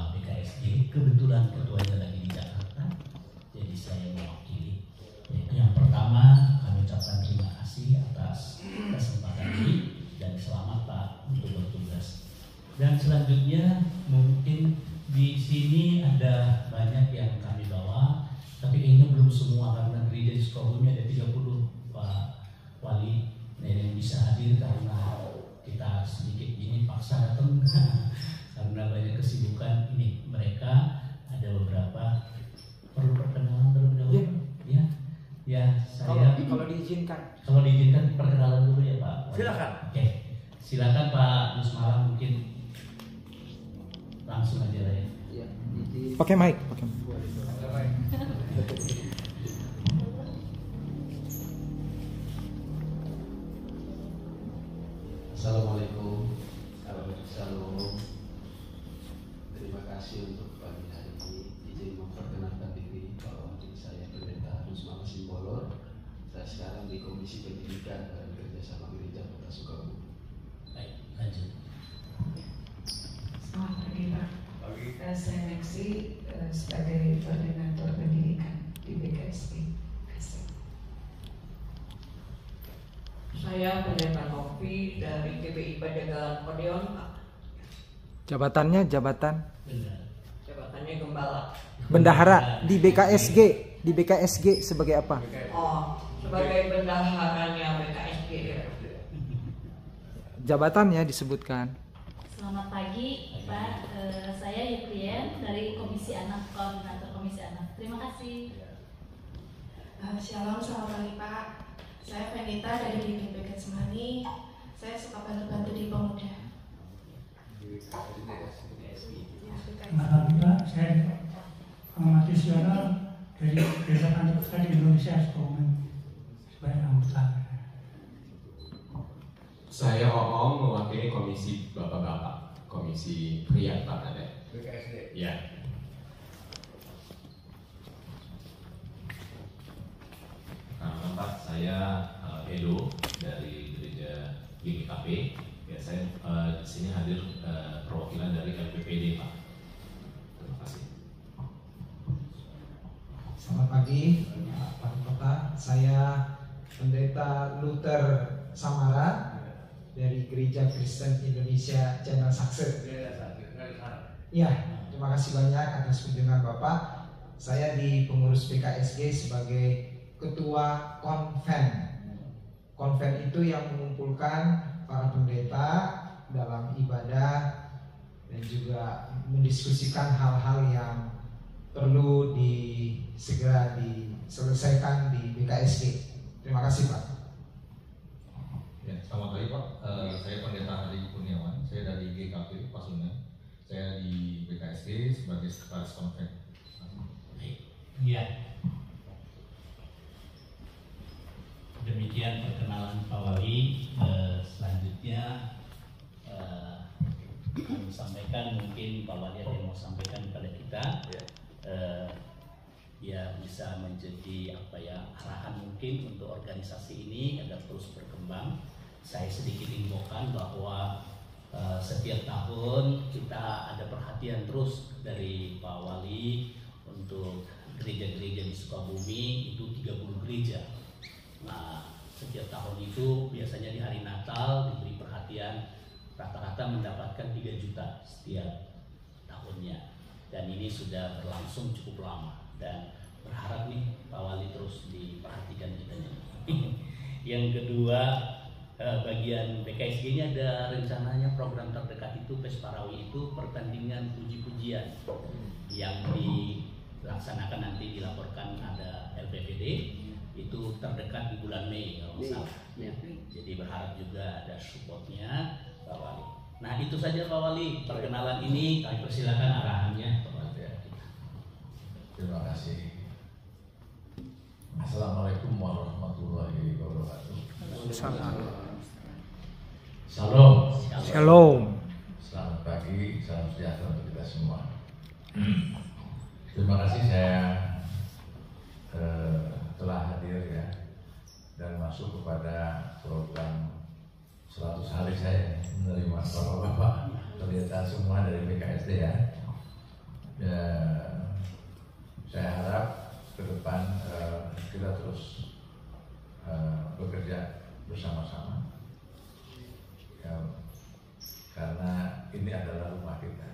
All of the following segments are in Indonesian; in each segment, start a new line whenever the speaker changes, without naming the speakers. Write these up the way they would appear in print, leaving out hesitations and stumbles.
Ketua BKSG. Kebetulan ketuanya lagi di Jakarta, jadi saya mewakili. Yang pertama, kami ucapkan terima kasih atas kesempatan ini dan selamat Pak untuk bertugas. Dan selanjutnya mungkin di sini ada banyak yang kami bawa, tapi kayaknya belum semua karena gereja di Sukabumi ada 30 Pak Wali yang bisa hadir karena kita sedikit ini paksa datang karena banyak kesibukan ini. Mereka ada beberapa perlu perkenalan terlebih dahulu. Ya, saya
kalau diizinkan.
Kalau diizinkan perkenalan dulu ya Pak.
Silakan.
Oke, silakan Pak Nusmala, mungkin langsung aja lah ya.
Iya.
Pakai mic.
Assalamualaikum. Shalom. Terima kasih untuk pagi hari ini. Izin memperkenalkan diri bahwa saya Pendeta Nusmala Simbolor. Saya sekarang di Komisi Pendidikan dan Kerjasama Gereja Kota Sukabumi.
Baik, lanjut.
Selamat pagi Pak. Saya Maxi sebagai koordinator pendidikan di BKSG.
Saya Pendeta Novi dari GBI Padagalan Odeon, Pak.
Jabatannya jabatan
Benar.
Jabatannya Gembala.
bendahara di BKSG. Di BKSG sebagai apa?
Oh, sebagai bendaharanya BKSG.
Jabatannya disebutkan.
Selamat pagi Pak, saya Yukrien dari Komisi Anak, Koordinator Komisi Anak. Terima kasih.
Shalom, selamat pagi Pak. Saya Venita dari Dinding Beket Semani. Saya suka bantu-bantu di pemuda.
Selamat pagi Pak, saya Muhammad Siono dari Desa Pantai di Indonesia Sukabumi sebagai anggota.
Saya Oom mewakili komisi bapak-bapak, komisi pria Pak ada.
BKSD.
Ya. Pak, saya Edo dari gereja GKP. Ya, saya di sini hadir perwakilan dari LPPD, Pak. Terima kasih.
Selamat pagi, Pak Wali Kota. Saya Pendeta Luther Samara dari Gereja Kristen Indonesia Channel Sakse. Ya, terima kasih banyak atas kunjungan Bapak. Saya di pengurus BKSG sebagai Ketua Konven. Konven itu yang mengumpulkan para pendeta dalam ibadah dan juga mendiskusikan hal-hal yang perlu segera diselesaikan di BKSG. Terima kasih Pak.
Ya, selamat pagi Pak. Saya Pendeta Hari Kurniawan. Saya dari GKP Pasundan. Saya di BKSG sebagai sekretaris konven.
Iya. Demikian perkenalan Pak Wali. Selanjutnya kami sampaikan, mungkin Pak Wali ada yang mau sampaikan kepada kita. Ya bisa menjadi arahan mungkin untuk organisasi ini agar terus berkembang. Saya sedikit infokan bahwa setiap tahun kita ada perhatian terus dari Pak Wali untuk gereja-gereja di Sukabumi, itu 30 gereja. Nah, setiap tahun itu biasanya di hari Natal diberi perhatian, rata-rata mendapatkan 3 juta setiap tahunnya. Dan ini sudah berlangsung cukup lama dan berharap nih Pak Wali terus diperhatikan kita. Yang kedua, bagian BKSG-nya ada rencananya program terdekat itu Pesparawi itu pertandingan puji-pujian yang dilaksanakan, nanti dilaporkan ada LPPD. Itu terdekat di bulan Mei kalau nggak salah. Jadi berharap juga ada supportnya Pak Wali. Nah itu saja Pak Wali, perkenalan ini kami persilakan arahannya kepada kita.
Terima kasih. Assalamualaikum warahmatullahi wabarakatuh. Shalom.
Shalom.
Selamat pagi, salam sejahtera untuk kita semua. Terima kasih saya telah hadir ya dan masuk kepada program 100 hari saya menerima bapak-bapak pendeta semua dari BKSD ya.
Ya, saya harap ke depan kita terus bekerja bersama-sama, ya, karena ini adalah rumah kita.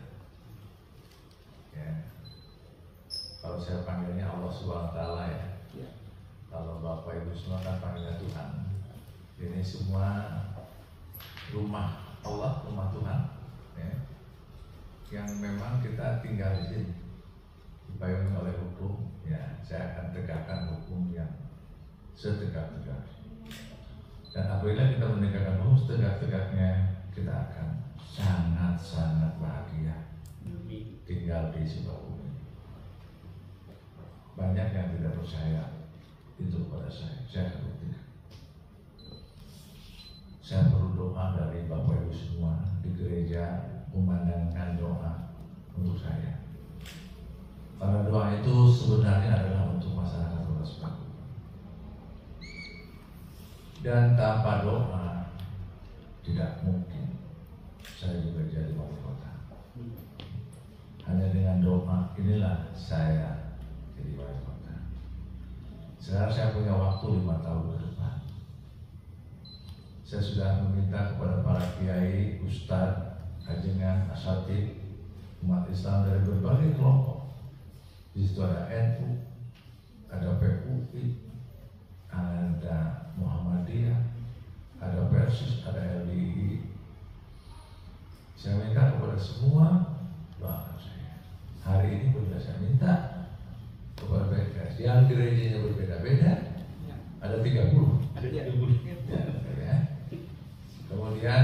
Ya. Kalau saya panggilnya Allah Subhanahu Wa Taala ya. Kalau Bapak Ibu semua kan panggilnya Tuhan. Ini semua rumah Allah, rumah Tuhan, ya, yang memang kita tinggal di sini, dipayungi oleh hukum. Ya, saya akan tegakkan hukum yang setegak-tegak. Dan apabila kita menegakkan hukum setegak-tegaknya, kita akan sangat-sangat bahagia tinggal di sebuah bumi. Banyak yang tidak percaya itu kepada saya akan buktikan. Saya perlu doa dari Bapak Ibu semua di gereja, memandangkan doa untuk saya. Karena doa itu sebenarnya adalah untuk masyarakat Kota Sepaku. Dan tanpa doa tidak mungkin saya juga jadi wali kota. Hanya dengan doa inilah saya jadi wali kota. Sekarang saya punya waktu 5 tahun ke depan. Saya sudah meminta kepada para kiai, ustadz, kajengan, asatid, umat Islam dari berbagai kelompok. Di situ ada NU, ada PUI, ada Muhammadiyah, ada Persis, ada LDI. Saya minta kepada semua doakan saya. Hari ini pun saya minta kepada PKS yang gerejanya berbeda-beda, ada 30.
Ada 30.
Ya. Kemudian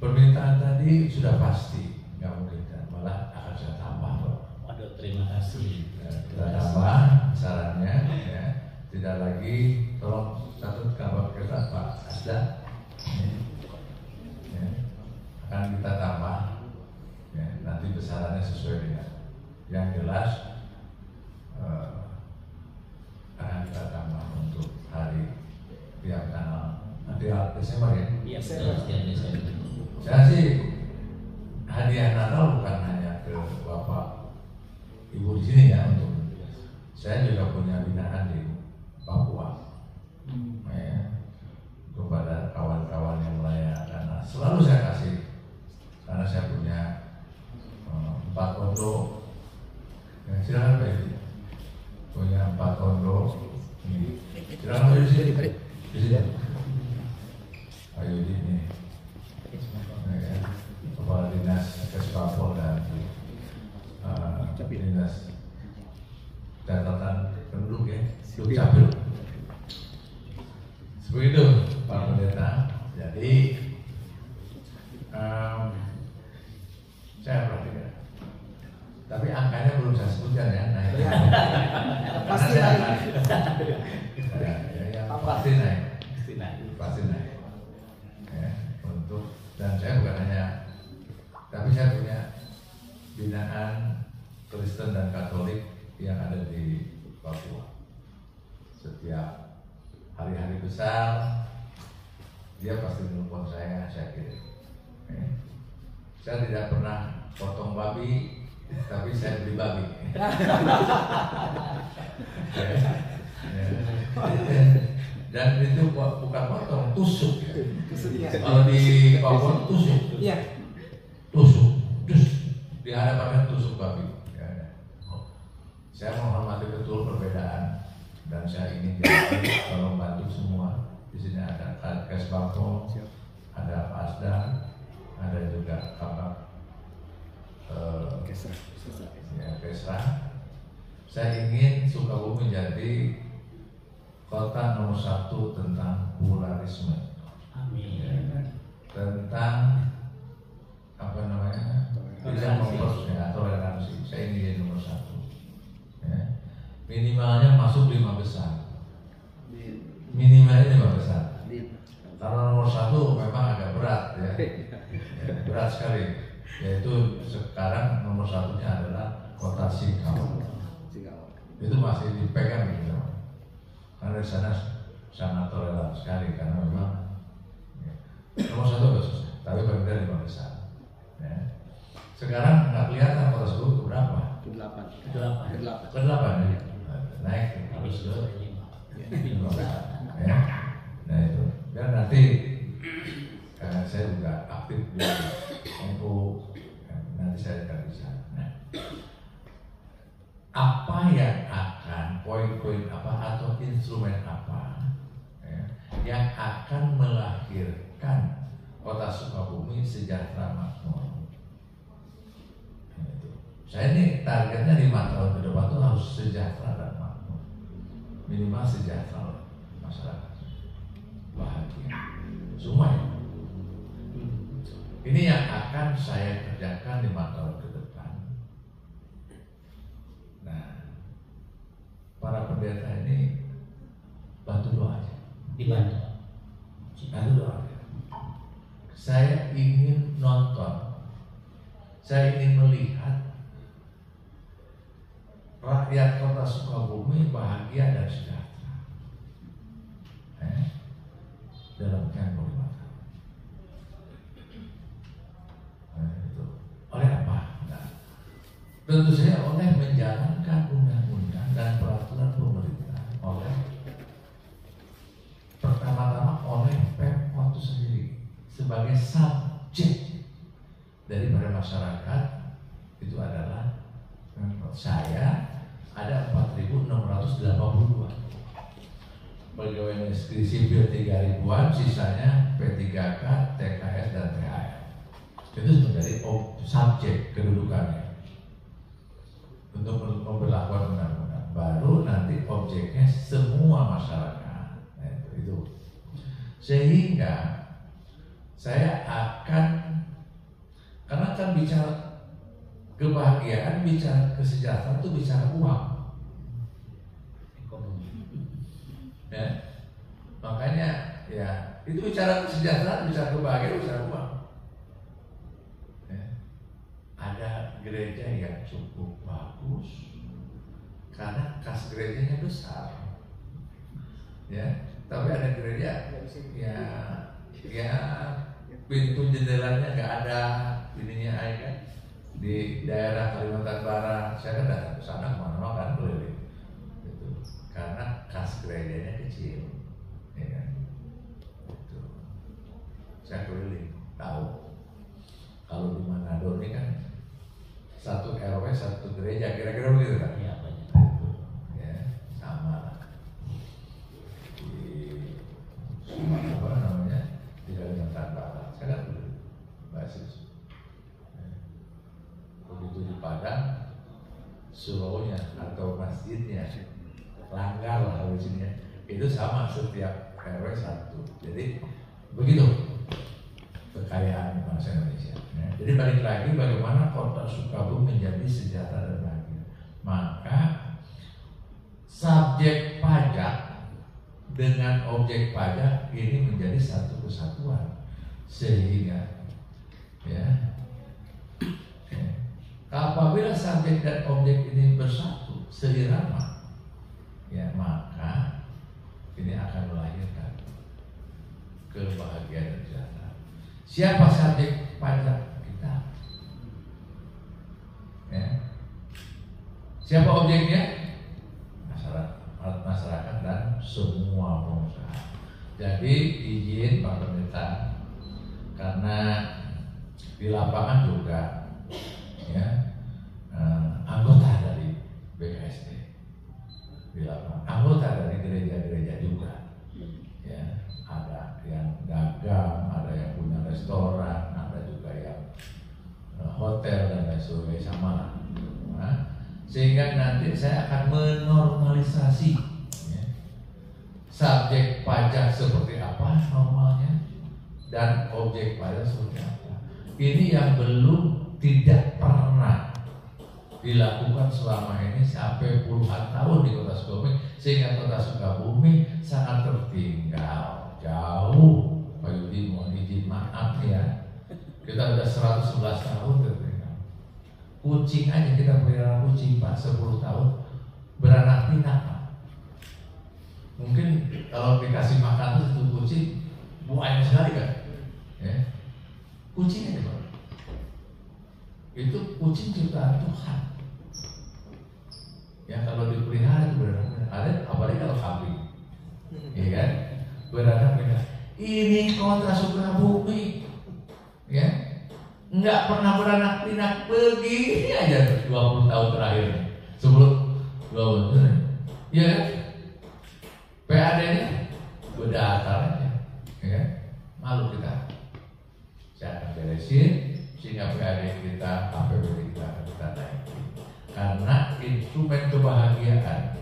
permintaan tadi sudah pasti, nggak mungkin kan, malah akan saya tambah.
Waduh, terima kasih.
Kita tambah sarannya, ya. Tidak lagi, tolong satu kabar kita Pak Asda, ya. Akan kita tambah, ya. Nanti besarannya sesuai dengan yang jelas. Akan kita tambah untuk hari tiap tanggal nanti Desember ya.
Iya, setiap Desember.
Saya sih hadiah Natal bukan hanya ke Bapak Ibu di sini ya, untuk saya juga punya binaan di Papua, ya, kepada kawan-kawan yang merayakan. Nah, selalu saya kasih karena saya punya 4 pondok. Ya, silakan Pak Yudi, punya 4 pondok. Silakan Pak Yudi di sini. Pak Yudi ini, ya, Kepala Dinas Kespapol dan Dinas Catatan Penduduk ya, Dukcapil. Seperti itu Pak Pendeta. Jadi saya perhatikan. Tapi angkanya belum saya sebutkan ya. Naik.
Pasti naik.
Pasti naik. Pasti naik. Ya, untuk, dan saya bukan hanya, tapi saya punya binaan Kristen dan Katolik yang ada di Papua. Setiap hari-hari besar dia pasti menelpon saya kirim. Ya. Saya tidak pernah potong babi, tapi saya beli babi. Dan itu bukan potong, tusuk. Kalau di Papua tusuk, tusuk, di hadapannya tusuk babi. Saya menghormati betul perbedaan dan saya ingin tolong bantu semua. Di sini ada Kes Bangko, ada Pak Asda, ada juga Kakak Kesra. Saya ingin Sukabumi menjadi kota nomor 1 tentang pluralisme.
Amin.
Ya, tentang apa namanya? Toleransi. Toleransi. Saya ingin jadi nomor 1. Ya. Minimalnya masuk 5 besar. Minimalnya 5 besar. Karena nomor 1 memang agak berat ya. Ya, berat sekali. Yaitu sekarang nomor 1-nya adalah kota Singkawang. Itu masih dipegang gitu. Karena di sana sangat toleran sekali karena memang ya, nomor 1 susah, tapi paling tidak 5 besar. Ya. Sekarang nggak kelihatan Kota Sukabumi berapa? Ke-8 ya? Naik terus ke 5. Ya. Nah itu. Dan nanti karena saya juga aktif di NU, nanti saya akan bisa. Nah, apa yang akan poin-poin apa atau instrumen apa ya, yang akan melahirkan Kota Sukabumi sejahtera makmur? Saya ini targetnya 5 tahun ke depan itu harus sejahtera dan makmur, minimal sejahtera masyarakat, bahagia, semua ya. Ini yang akan saya kerjakan 5 tahun ke depan. Nah, para pendeta ini bantu doa aja. Bantu doa aja. Saya ingin nonton, saya ingin melihat rakyat Kota Sukabumi bahagia dan sejahtera dalam tempo 5 tahun. Itu. Oleh apa? Nah, tentu saja oleh menjalankan undang-undang dan peraturan pemerintah, oleh pertama-tama oleh Pemkot itu sendiri sebagai subjek daripada masyarakat. Itu adalah saya ada 4.682 pegawai negeri sipil 3.000-an, sisanya P3K, TKS dan THR. Itu menjadi subjek kedudukannya untuk memberlakukan undang-undang. Baru nanti objeknya semua masyarakat. Nah, itu. Sehingga saya akan, karena kan bicara kebahagiaan, bicara kesejahteraan itu bicara uang, ekonomi. Ya, makanya ya itu bicara kesejahteraan, bicara kebahagiaan, bicara uang. Ada gereja yang cukup bagus karena kas gerejanya besar, ya. Tapi ada gereja ya pintu jendelanya nggak ada ininya kan. Di daerah Kalimantan Barat, saya kan datang ke sana kemana-mana kan keliling, gitu. Karena kas gerejanya kecil, ya kan. Gitu. Saya keliling, tahu. Kalau di Manado ini kan 1 RW 1 gereja, kira-kira begitu kan? Iya, banyak. Ya, sama lah. Di apa namanya? Di Kalimantan Barat, saya kan dulu basis. Begitu di Padang, suraunya atau masjidnya, langgar lah kalau di sini ya. Itu sama setiap RW 1. Jadi begitu kekayaan bangsa Indonesia. Ya. Jadi balik lagi bagaimana Kota Sukabumi menjadi sejahtera dan bahagia. Maka subjek pajak dengan objek pajak ini menjadi satu kesatuan, sehingga ya, apabila subjek dan objek ini bersatu seirama, ya maka ini akan melahirkan kebahagiaan dan sejahtera. Siapa subjek pajak? Kita. Ya. Siapa objeknya? Masyarakat dan semua pengusaha. Jadi izin Pak Pendeta, karena di lapangan juga ya anggota dari BKSD, di lapangan anggota dari gereja-gereja juga, ya ada yang dagang, ada yang punya restoran, ada juga yang hotel dan lain sebagainya, sama lah. Nah, sehingga nanti saya akan menormalisasi ya, subjek pajak seperti apa normalnya dan objek pajak seperti apa. Ini yang belum, tidak pernah dilakukan selama ini sampai puluhan tahun di Kota Sukabumi, sehingga Kota Sukabumi sangat tertinggal jauh. Pak Yudi mohon izin maaf ya, kita udah 111 tahun tertinggal. Kucing aja kita pelihara kucing Pak 10 tahun beranak pinak Pak. Mungkin kalau dikasih makan tuh satu kucing banyak sekali kan, ya. Kucing aja Pak. itu kucing ciptaan Tuhan. Ya kalau dipelihara itu benar-benar ada, apalagi kalau kambing, ya kan? Benar-benar ini kota Sukabumi, ya nggak pernah beranak pinak begini aja 20 tahun terakhir, sebelum 20 tahun, ya kan? PAD-nya udah akalnya, ya kan? Malu kita. Saya akan beresin sehingga PAD kita, APBD kita naik. Karena instrumen kebahagiaan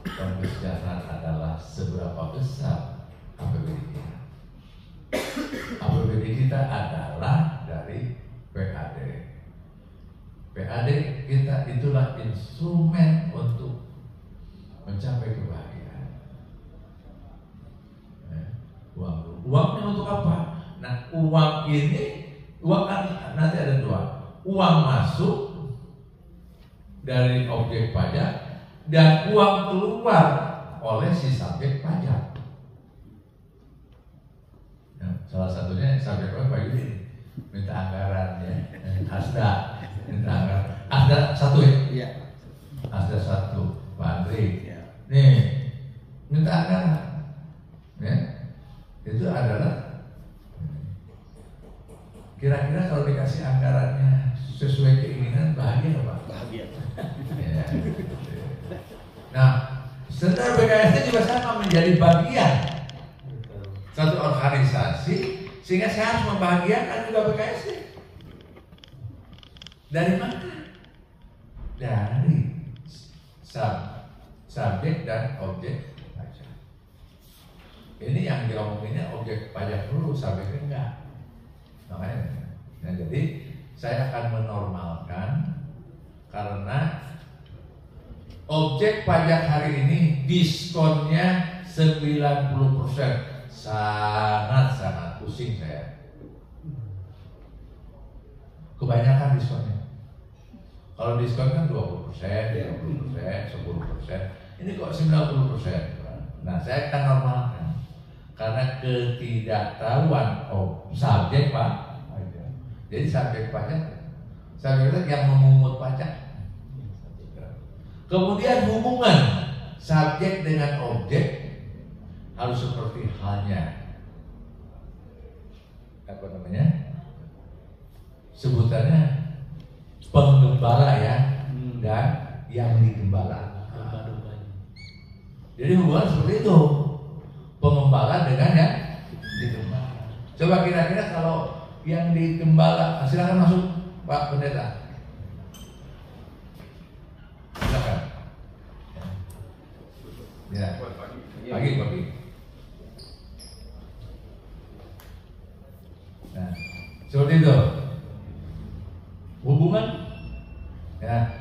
dan kesejahteraan adalah seberapa besar APBD kita. APBD kita adalah dari PAD. PAD kita itulah instrumen untuk mencapai kebahagiaan. Uangnya untuk apa? Nah, uang ini, uang kan nanti ada dua. Uang masuk dari objek pajak dan uang keluar oleh si subjek pajak. Nah, salah satunya subjek pajak Pak Yudi minta anggaran ya, Asda minta anggaran. Asda satu ya? Asda satu, Pak Andri. Nih minta anggaran, ya itu adalah kira-kira kalau dikasih anggarannya sesuai keinginan bahagia apa? Bahagia. Ya. Nah, sebenarnya BKSD juga sama menjadi bagian satu organisasi sehingga saya harus membahagiakan juga BKSD. Dari mana? Dari subjek dan objek pajak. Ini yang diomonginnya objek pajak dulu, subjeknya enggak. Makanya, nah, jadi saya akan menormalkan karena objek pajak hari ini diskonnya 90%. Sangat pusing saya. Kebanyakan diskonnya. Kalau diskon kan 20%, 30%, 10%. Ini kok 90%. Nah, saya akan normalkan karena ketidaktahuan subjek Pak. Jadi subjek pajak yang memungut pajak. Kemudian hubungan subjek dengan objek harus seperti halnya apa namanya? Sebutannya penggembala ya dan yang digembala. Jadi hubungan seperti itu. Pengembala dengan yang digembala. Coba kira-kira kalau yang digembala, silakan masuk Pak Pendeta. Silakan. Ya. Pagi. Nah, seperti itu. Hubungan ya.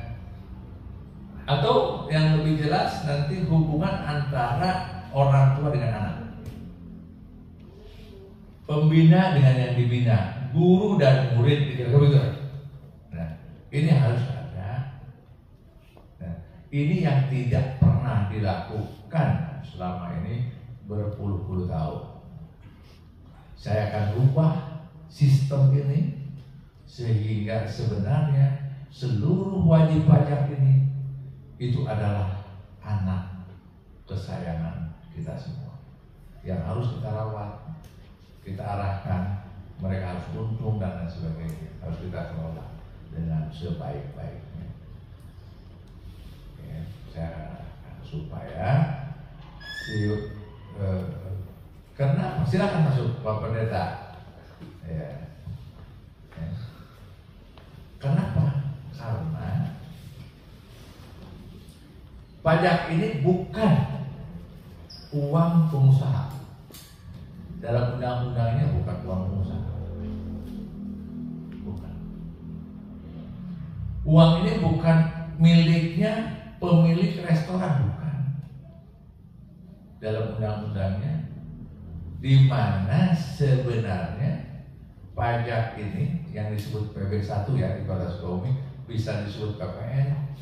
Atau yang lebih jelas nanti hubungan antara orang tua dengan anak. Pembina dengan yang dibina, guru dan murid begitu. Nah, ini harus ada. Nah, ini yang tidak pernah dilakukan selama ini berpuluh-puluh tahun. Saya akan rubah sistem ini sehingga sebenarnya seluruh wajib pajak ini itu adalah anak kesayangan kita semua yang harus kita rawat. Kita arahkan, mereka harus untung dan lain sebagainya, harus kita kelola dengan sebaik-baiknya. Ya, saya arahkan supaya karena silakan masuk Pak Pendeta. Ya. Ya. Kenapa? Karena pajak ini bukan uang pengusaha. Dalam undang-undangnya bukan uang pengusaha. Bukan. Uang ini bukan miliknya pemilik restoran, bukan. Dalam undang-undangnya, di mana sebenarnya pajak ini yang disebut PB1 ya di Kota Sukabumi, bisa disebut PPN,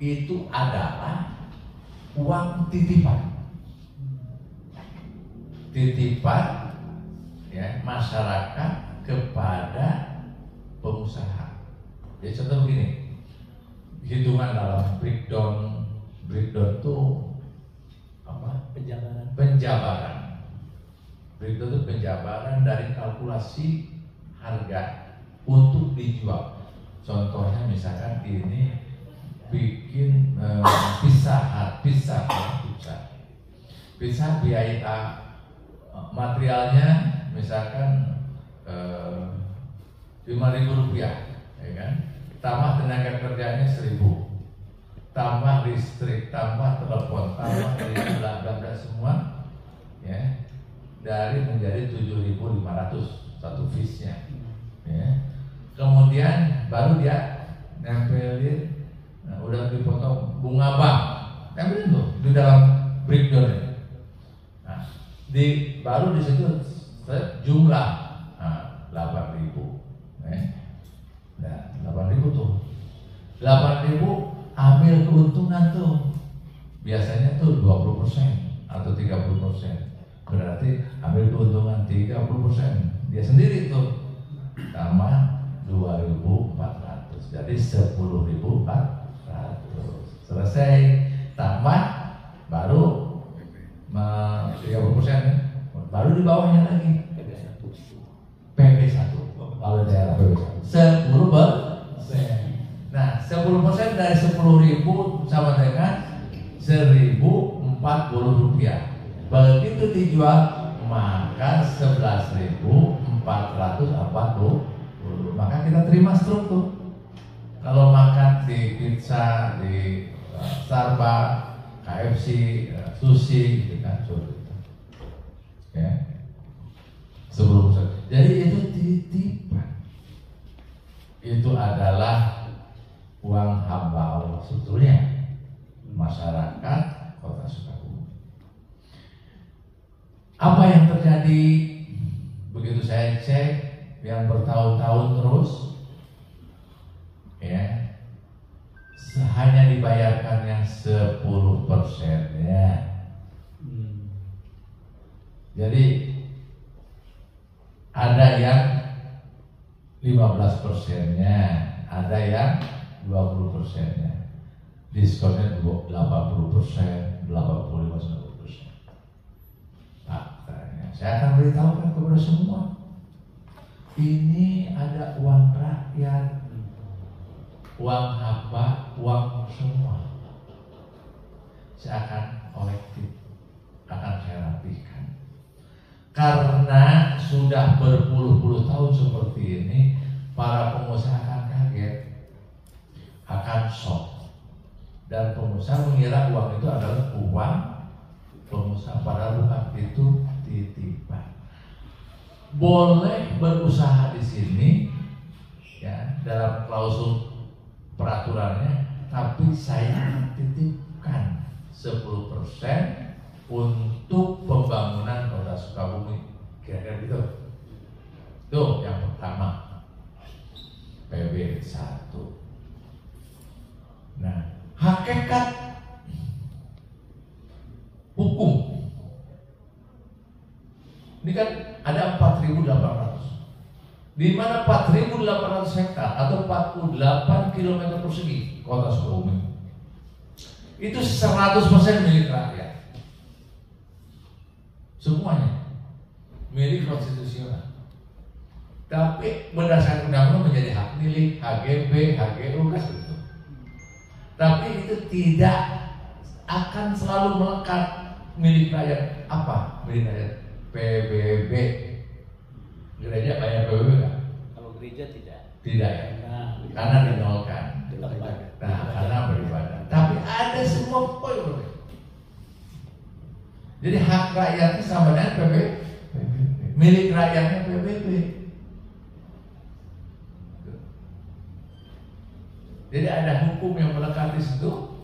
itu adalah uang titipan. Titipan ya masyarakat kepada pengusaha. Jadi contoh begini, hitungan dalam breakdown itu apa? Penjabaran. Breakdown itu penjabaran dari kalkulasi harga untuk dijual. Contohnya misalkan ini bikin pizza biaya materialnya misalkan 5.000 rupiah, ya kan? Tambah tenaga kerjanya 1.000, tambah listrik, tambah telepon, tambah bla bla bla semua, ya, dari menjadi 7.500 satu piece-nya, ya. Kemudian baru dia nempelin, udah dipotong bunga bank, nempelin tuh di dalam breakdown. Nah, baru di situ jumlah 8.000. Nah, 8.000 tuh. 8.000 ambil keuntungan tuh. Biasanya tuh 20% atau 30%. Berarti ambil keuntungan 30%. Dia sendiri tuh. Tambah 2.400. Jadi 10.400. Selesai. Tambah baru 30%, baru di bawahnya lagi PP1. Kalau daerah PP1 10%. Nah, 10% dari 10.000 sama dengan 1.040 rupiah. Begitu dijual maka 11.440. Maka kita terima struktur. Kalau makan di pizza, di Starbucks, KFC, sushi, gitu kan, ya. 10%. Jadi itu titipan. Itu adalah uang hamba Allah sebetulnya. Masyarakat Kota Sukabumi. Apa yang terjadi begitu saya cek yang bertahun-tahun terus, ya, hanya dibayarkan yang 10% ya. Jadi ada yang 15%-nya, ada yang 20%-nya. Diskonnya 80%, 85%. Faktanya, saya akan beritahukan kepada semua. Ini ada uang rakyat, uang hamba, uang semua. Saya akan kolektif, akan saya rapihkan. Karena sudah berpuluh-puluh tahun seperti ini, para pengusaha akan kaget, akan shock, dan pengusaha mengira uang itu adalah uang pengusaha, padahal bukan, itu titipan. Boleh berusaha di sini, ya, dalam klausul peraturannya, tapi saya titipkan 10% untuk pembangunan Kota Sukabumi, kira-kira gitu. Itu yang pertama, PB1. Nah, hakikat hukum ini kan ada 4.800, di mana 4.800 hektar atau 48 km persegi Kota Sukabumi itu 100% milik rakyat. Semuanya milik konstitusional. Tapi berdasarkan undang-undang menjadi hak milik, HGB, HGU kan begitu. Tapi itu tidak akan selalu melekat milik rakyat. Apa milik rakyat? PBB. Gereja bayar PBB nggak?
Kalau gereja tidak.
Tidak ya. Karena dinolkan. Nah, karena beribadah. Tapi ada semua poin. Jadi hak rakyatnya sama dengan PBB, milik rakyatnya PBB. Jadi ada hukum yang melekat di situ,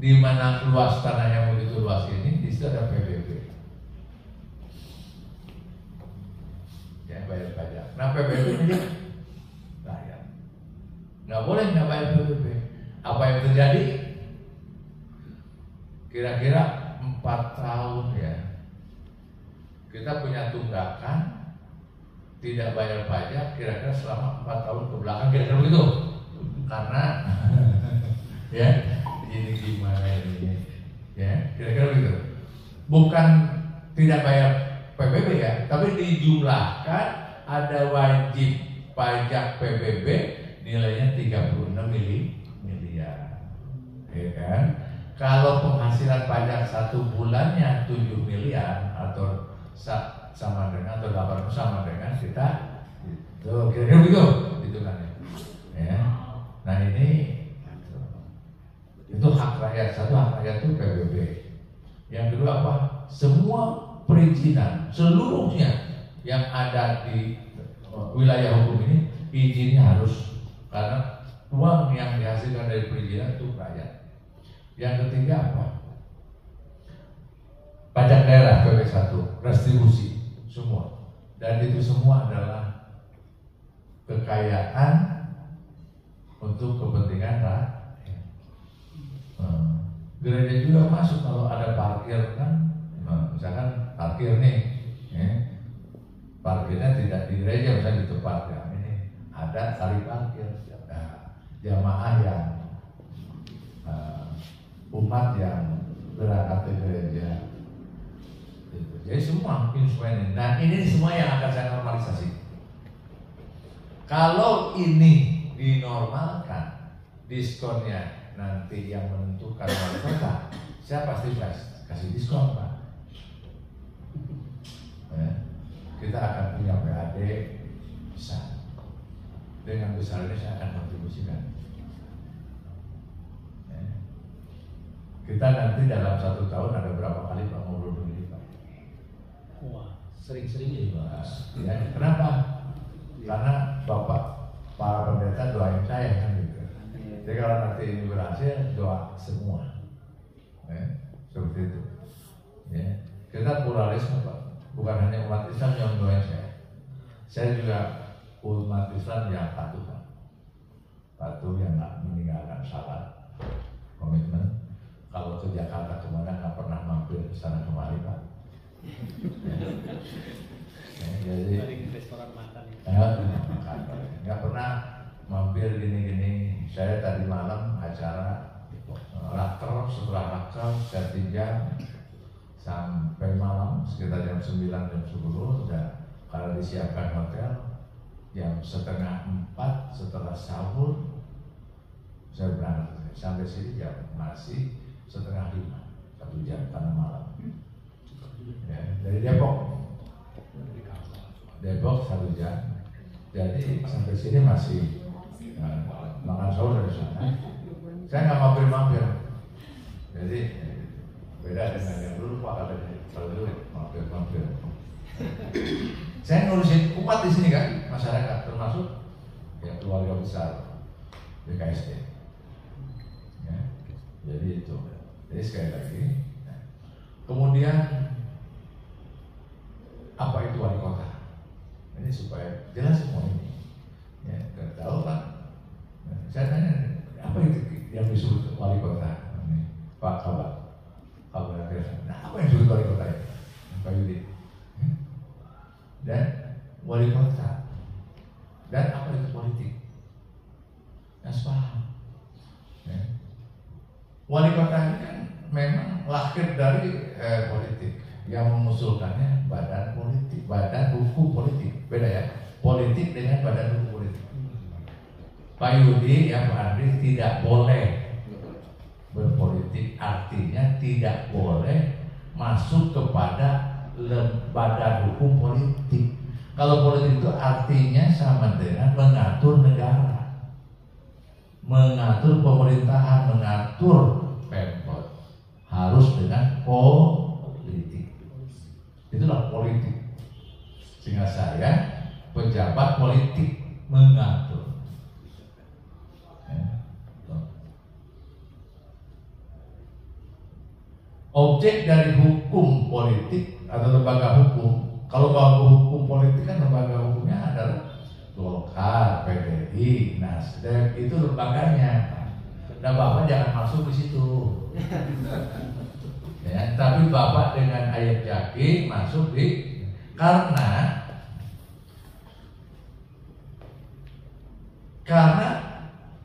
di mana luas tanah yang begitu luas ini, di situ ada PBB. Ya, bayar pajak. Nah, PBB milik rakyat. Nggak boleh nggak bayar PBB. Apa yang terjadi? Kira-kira 4 tahun ya, kita punya tunggakan tidak bayar pajak kira-kira selama 4 tahun ke belakang, kira-kira begitu. karena ya ini gimana ini ya kira-kira begitu. Bukan tidak bayar PBB ya, tapi dijumlahkan ada wajib pajak PBB nilainya 36 miliar, ya kan? Kalau penghasilan pajak 1 bulannya 7 miliar atau sama dengan atau 8 sama dengan kita itu kira-kira begitu hitungannya, ya. Nah ini itu hak rakyat, satu hak rakyat itu PBB. Yang kedua apa? Semua perizinan seluruhnya yang ada di wilayah hukum ini izinnya harus, karena uang yang dihasilkan dari perizinan itu rakyat. Yang ketiga apa? Pajak daerah PP1, restribusi semua, dan itu semua adalah kekayaan untuk kepentingan rakyat. Gereja juga masuk kalau ada parkir kan, misalkan parkir nih, parkirnya tidak di gereja, misalnya di tempat yang ini ada tali parkir, ada jamaah yang umat yang berangkat ke gereja, jadi semua instrumen. Dan ini semua yang akan saya normalisasi. Kalau ini dinormalkan, diskonnya nanti yang menentukan wali kota, saya pasti kasih diskon, Pak. Ya, kita akan punya PAD besar. Dengan besar ini saya akan kontribusikan. Ya. Kita nanti dalam 1 tahun ada berapa kali Pak ngobrol begini, Pak?
Wah, sering-sering jadi Pak.
Ya, kenapa? Karena Bapak para pendeta doain saya kan gitu. Jadi kalau nanti ini berhasil, doa semua, ya, seperti itu. Ya. Kita pluralisme, Pak. Bukan hanya umat Islam yang doain saya. Saya juga umat Islam yang patuh, Pak. Patuh yang nggak meninggalkan salat, komitmen. Kalau ke Jakarta kemana nggak pernah mampir ke sana kemari, Pak. Ya, jadi
restoran makan.
Nggak pernah mampir gini-gini. Saya tadi malam acara raker, setelah raker saya tinjam sampai malam sekitar jam 9 jam 10 dan kalau disiapkan hotel jam 3:30 setelah sahur saya berangkat sampai sini jam masih 4:30, 1 jam karena malam. Ya, dari Depok 1 jam, jadi sampai sini masih makan sahur dari sana. Saya nggak mampir-mampir. Jadi beda dengan yang dulu Pak, kalau dulu mampir-mampir. Saya ngurusin umat di sini kan, masyarakat termasuk ya keluarga besar BKSD. Ya, jadi itu. Jadi sekali lagi, kemudian apa itu wali kota? Ini supaya jelas semua ini. Ya, nggak tahu Pak. Saya tanya, apa itu yang disebut wali kota? Pak Kabar. Nah, apa yang disebut wali kota ini? Pak Yudi. Dan wali kota. Dan apa itu politik? Yang paham. Ya. Wali kota ini kan memang lahir dari politik. Yang mengusulkannya badan politik, badan hukum politik. Beda ya, politik dengan badan hukum politik. Pak Yudi ya, Pak Andri tidak boleh berpolitik, artinya tidak boleh masuk kepada badan hukum politik. Kalau politik itu artinya sama dengan mengatur negara, mengatur pemerintahan, mengatur pemkot, harus dengan politik. Itulah politik. Sehingga saya pejabat politik mengatur. Objek dari hukum politik atau lembaga hukum, kalau lembaga hukum politik kan lembaga hukumnya adalah Golkar, PDI, Nasdem, itu lembaganya. Nah Bapak jangan masuk di situ. Ya, tapi Bapak dengan ayat jaki masuk di, karena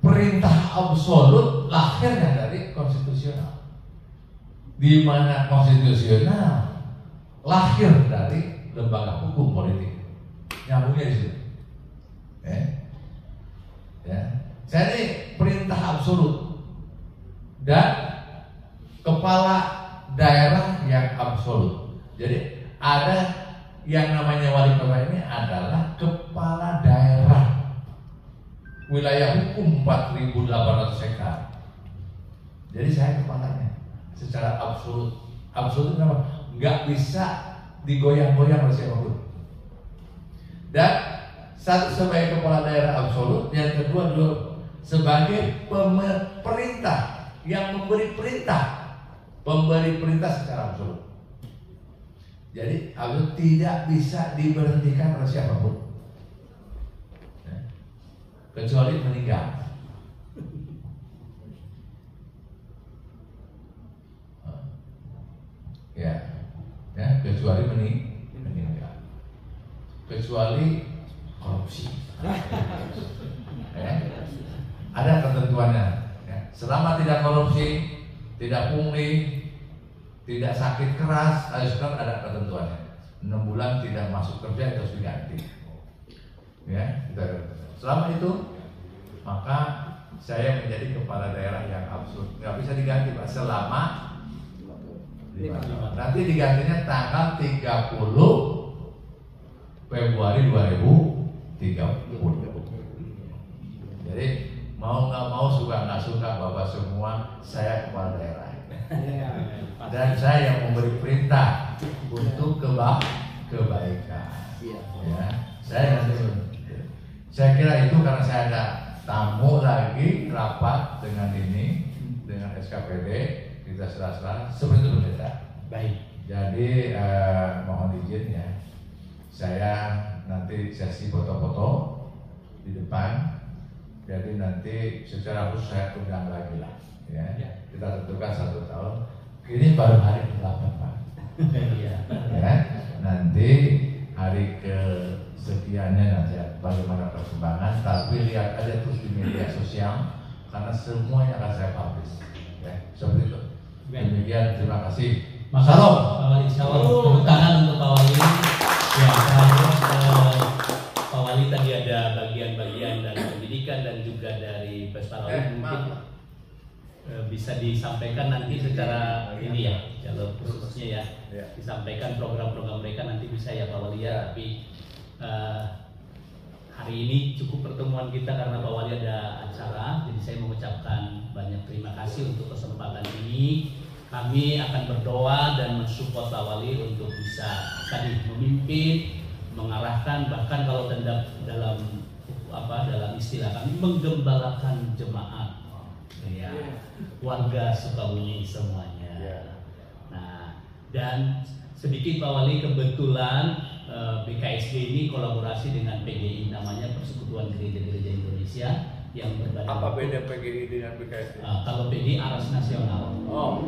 perintah absolut lahirnya dari konstitusional. Di mana konstitusional lahir dari lembaga hukum politik. Nyambungnya di situ. Ya. Saya ini perintah absolut dan kepala daerah yang absolut. Jadi ada yang namanya wali kota ini adalah kepala daerah wilayah hukum 4.800 hektar. Jadi saya kepalanya secara absolut. Absolut itu apa? Nggak bisa digoyang-goyang oleh siapapun. Dan satu sebagai kepala daerah absolut, yang kedua sebagai pemerintah yang memberi perintah secara absolut. Jadi absolut tidak bisa diberhentikan oleh siapapun, kecuali meninggal. Ya, kecuali meninggal, kecuali korupsi. Ada ketentuannya. Ya. Selama tidak korupsi, tidak pungli, tidak sakit keras, kan ada ketentuannya. 6 bulan tidak masuk kerja terus diganti. Ya, selama itu maka saya menjadi kepala daerah yang absurd, nggak bisa diganti Pak selama 5 tahun. Nanti digantinya tanggal 30 Februari 2030. Jadi mau nggak mau, suka nggak suka Bapak semua, saya kepala daerah. Dan saya yang memberi perintah untuk kebaikan. Ya, saya kira itu karena saya ada tamu lagi rapat dengan SKPD, kita serah-serah seperti itu pendeta.
Baik.
Jadi mohon izin ya, saya nanti sesi foto-foto di depan. Jadi nanti secara khusus saya undang lagi lah, ya. Kita tentukan 1 tahun. Ini baru hari ke-8 Pak. Ya, nanti hari kesekiannya nanti bagaimana perkembangan. Tapi lihat aja terus di media sosial karena semuanya akan saya publish. Ya, seperti itu. Demikian, terima kasih.
Mas Salam. Tepuk tangan untuk Pak Wali. Ya, Pak Wali tadi ada bagian-bagian dari pendidikan dan juga dari Pesta Wali mungkin bisa disampaikan nanti secara ini ya, jalur khususnya ya, disampaikan program-program mereka nanti bisa ya Pak Wali ya. Tapi hari ini cukup pertemuan kita karena Pak Wali ada acara, jadi saya mengucapkan banyak terima kasih untuk kesempatan ini. Kami akan berdoa dan mensupport Pak Wali untuk bisa tadi memimpin, mengarahkan, bahkan kalau dalam istilah kami menggembalakan jemaat, ya, warga Sukabumi semuanya. Nah, dan sedikit Pak Wali, kebetulan BKSG ini kolaborasi dengan PGI, namanya Persekutuan Gereja-Gereja Indonesia yang berbadan.
Apa beda PGI dengan BKSG?
Kalau PGI Aras Nasional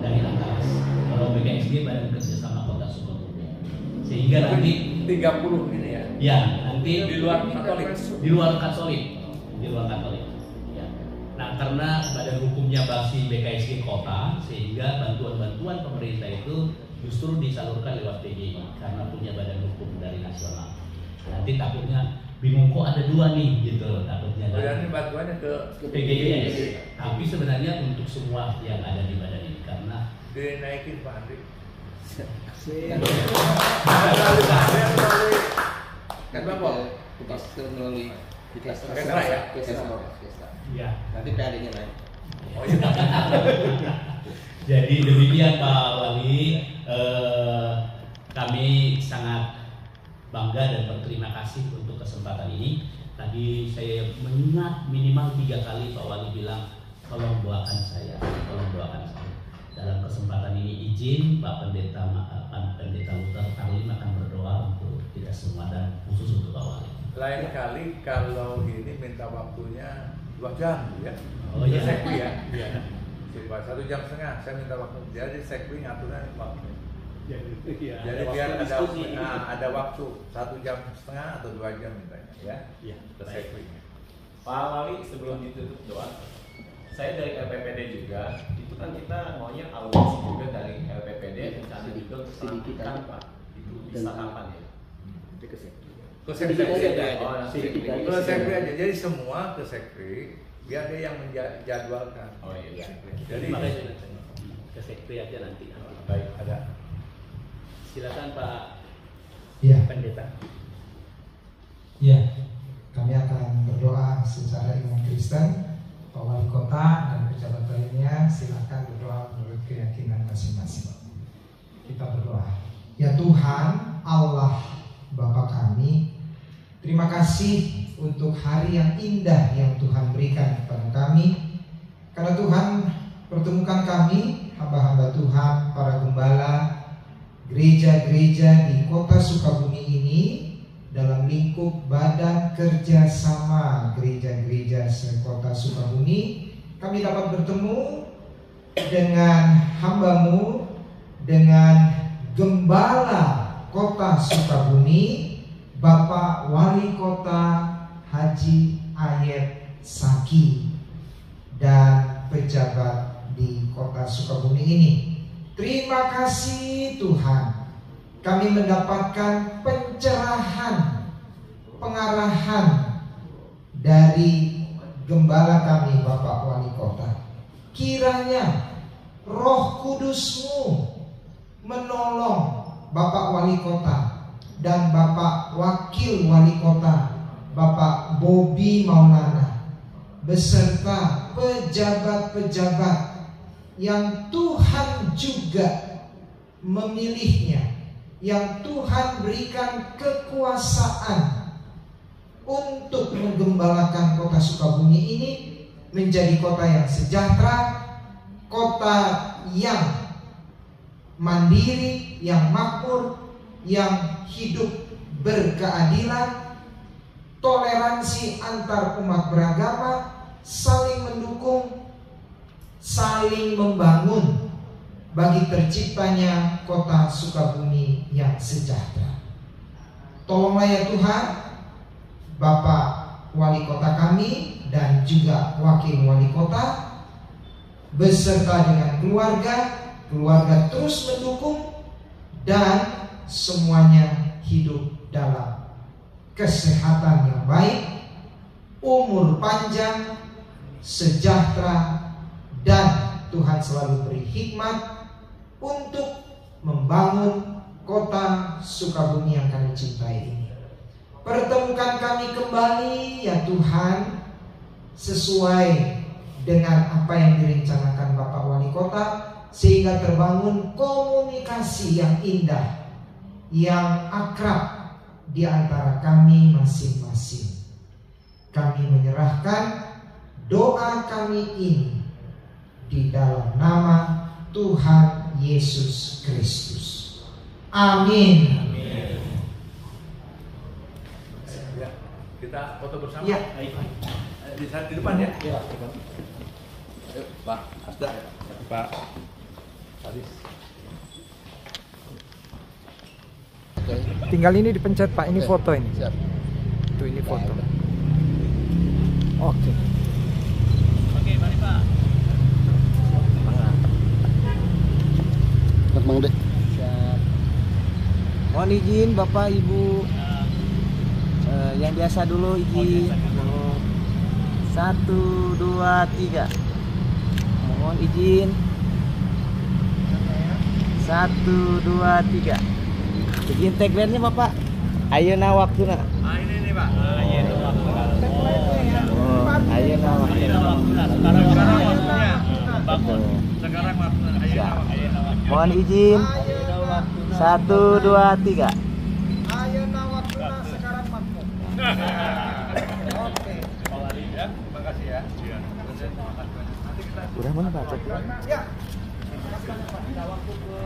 dari atas, kalau BKSG Badan Kerjasama Kota Sukabumi. Sehingga nanti
30 ini ya?
Ya, nanti
di luar Katolik.
Di luar Katolik. Ya. Nah, karena badan hukumnya masih BKSG Kota, sehingga bantuan-bantuan pemerintah itu justru disalurkan lewat PGI karena punya badan hukum dari nasional. Nanti takutnya bingung kok ada 2 nih gitu, takutnya.
Berarti bantuannya ke
PGI. Tapi sebenarnya untuk semua yang ada di badan ini karena
dinaikin Pak Andri.
Kan Bapak melalui kita
ya.
Nanti PAD-nya naik.
Jadi demikian Pak Wali, kami sangat bangga dan berterima kasih untuk kesempatan ini. Tadi saya mengingat minimal 3 kali Pak Wali bilang tolong doakan saya. Dalam kesempatan ini izin Pak Pendeta Luther Karlim akan berdoa untuk kita semua dan khusus untuk Pak Wali.
Lain kali kalau ini minta waktunya 2 jam ya.
Oh iya.
Sekwi ya. Iya. 1,5 jam saya minta waktu. Jadi sekwi ngaturnya waktu. Jadi biar ada waktu 1,5 jam atau 2 jam mintanya ya. Iya. Sekwi.
Pak Wali, sebelum ditutup doa, saya dari LPPD juga, itu kan kita maunya audiensi juga dari LPPD, rencana juga kesampaikan Pak, itu bisa kapan ya?
Ke sekretari aja. Jadi semua ke sekretari, biar dia yang menjadwalkan.
Oh iya.
Jadi
ke sekretari aja nanti.
Baik, ada.
Silakan Pak Pendeta.
Ya, kami akan berdoa secara iman Kristen. Pak Wali Kota dan pejabat lainnya silakan berdoa menurut keyakinan masing-masing. Kita berdoa. Ya Tuhan, Allah Bapa kami, terima kasih untuk hari yang indah yang Tuhan berikan kepada kami. Karena Tuhan pertemukan kami, hamba-hamba Tuhan, para gembala, gereja-gereja di kota Sukabumi ini dalam lingkup Badan Kerjasama Gereja-Gereja sekota Sukabumi. Kami dapat bertemu dengan hamba-Mu, dengan Gembala Kota Sukabumi, Bapak Wali Kota Haji Ayet Saki, dan pejabat di Kota Sukabumi ini. Terima kasih Tuhan, kami mendapatkan pencerahan, pengarahan dari Gembala kami Bapak Wali Kota. Kiranya Roh Kudus-Mu menolong Bapak Wali Kota dan Bapak Wakil Wali Kota, Bapak Bobi Maulana, beserta pejabat-pejabat yang Tuhan juga memilihnya, yang Tuhan berikan kekuasaan untuk menggembalakan kota Sukabumi ini menjadi kota yang sejahtera, kota yang mandiri, yang makmur, yang hidup berkeadilan, toleransi antar umat beragama, saling mendukung, saling membangun bagi terciptanya kota Sukabumi yang sejahtera. Tolonglah ya Tuhan, Bapak Wali Kota kami dan juga Wakil Wali Kota beserta dengan keluarga terus mendukung dan semuanya hidup dalam kesehatan yang baik, umur panjang, sejahtera, dan Tuhan selalu beri hikmat untuk membangun kota Sukabumi yang kami cintai ini. Pertemukan kami kembali ya Tuhan, sesuai dengan apa yang direncanakan Bapak Wali Kota, sehingga terbangun komunikasi yang indah, yang akrab di antara kami masing-masing. Kami menyerahkan doa kami ini di dalam nama Tuhan Yesus Kristus. Amin.
Amin. Ya, kita foto bersama.
Ya.
Di depan ya.
Ya.
Pak Asda, Pak Haris.
Tinggal ini dipencet Pak, ini foto ini.
Siap.
Tuh ini foto. Oke.
Oke, mari Pak.
Mang deh.
Siap. Mohon izin Bapak Ibu. Yang biasa dulu izin. 1, 2, 3. Mohon izin. 1, 2, 3. Izin tagline-nya Bapak. Ayeuna waktuna.
Ini nih Pak. Ayeuna waktuna.
Ayeuna waktuna.
Sekarang waktunya. Ayeuna waktuna.
Mohon izin. 1, 2, 3.
Ayeuna waktuna sekarang waktu. Oke.
Ya, terima kasih ya.
Udah mana Pak?
Ya. Terima kasih Pak. Waktu ke